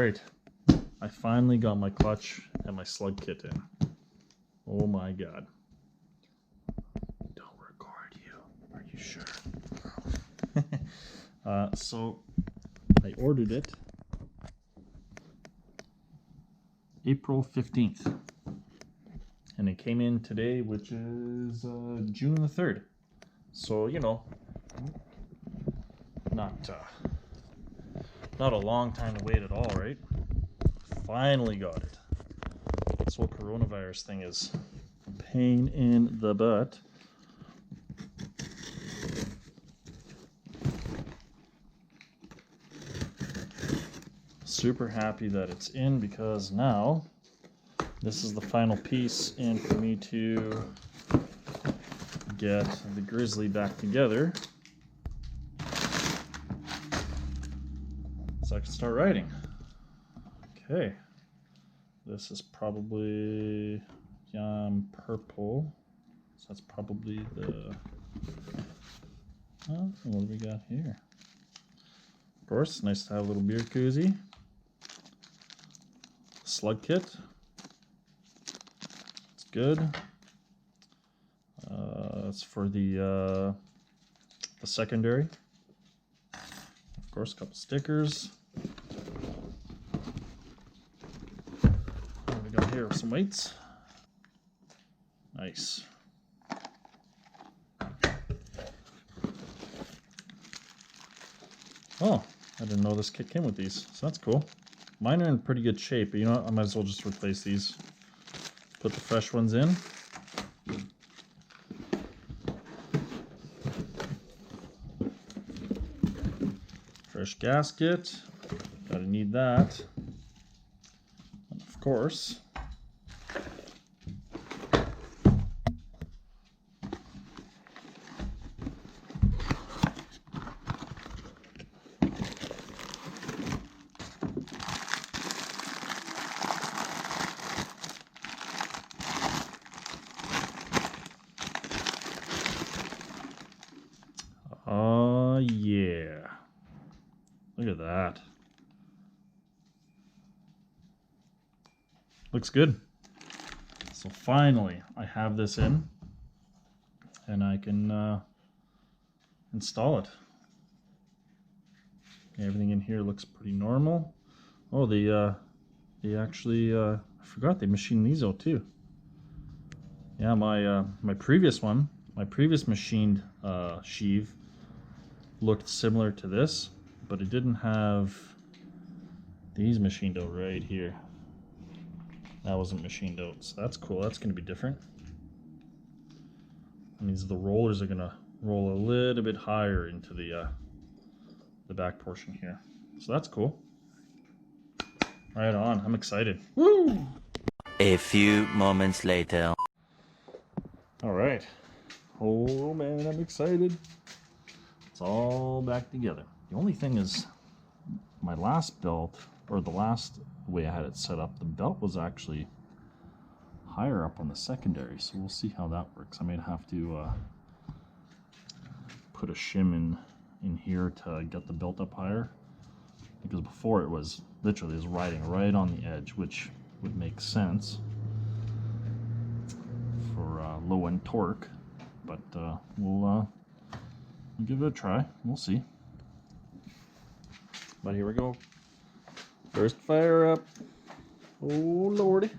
Alright, I finally got my clutch and my slug kit in. Oh my god. Don't record you. Are you sure? So, I ordered it April 15th. And it came in today, which is June the 3rd. So, you know, not a long time to wait at all, right? Finally got it. This whole coronavirus thing is a pain in the butt. Super happy that it's in, because now this is the final piece in for me to get the Grizzly back together so I can start riding. Okay, this is probably purple, so that's probably the, what do we got here? Of course, nice to have a little beer koozie. Slug kit, it's good. It's for the secondary. Of course, a couple stickers. What do we got here? Some weights. Nice. Oh, I didn't know this kit came with these, so that's cool. Mine are in pretty good shape, but you know what? I might as well just replace these. Put the fresh ones in. Fresh gasket. Gotta need that. And of course, yeah. Look at that. Looks good. So finally, I have this in, and I can install it. Everything in here looks pretty normal. Oh, they actually, I forgot they machined these out too. Yeah, my previous one, my previous machined sheave looked similar to this, but it didn't have these machined out right here. That wasn't machined out, so that's cool. That's going to be different. That means the rollers are going to roll a little bit higher into the back portion here. So that's cool. Right on. I'm excited. Woo! A few moments later. All right. Oh man, I'm excited. It's all back together. The only thing is, my last belt, or the last way I had it set up, the belt was actually higher up on the secondary, so we'll see how that works. I might have to put a shim in here to get the belt up higher, because before it was literally riding right on the edge, which would make sense for low end torque, but we'll give it a try. We'll see. But here we go. First fire up. Oh lordy.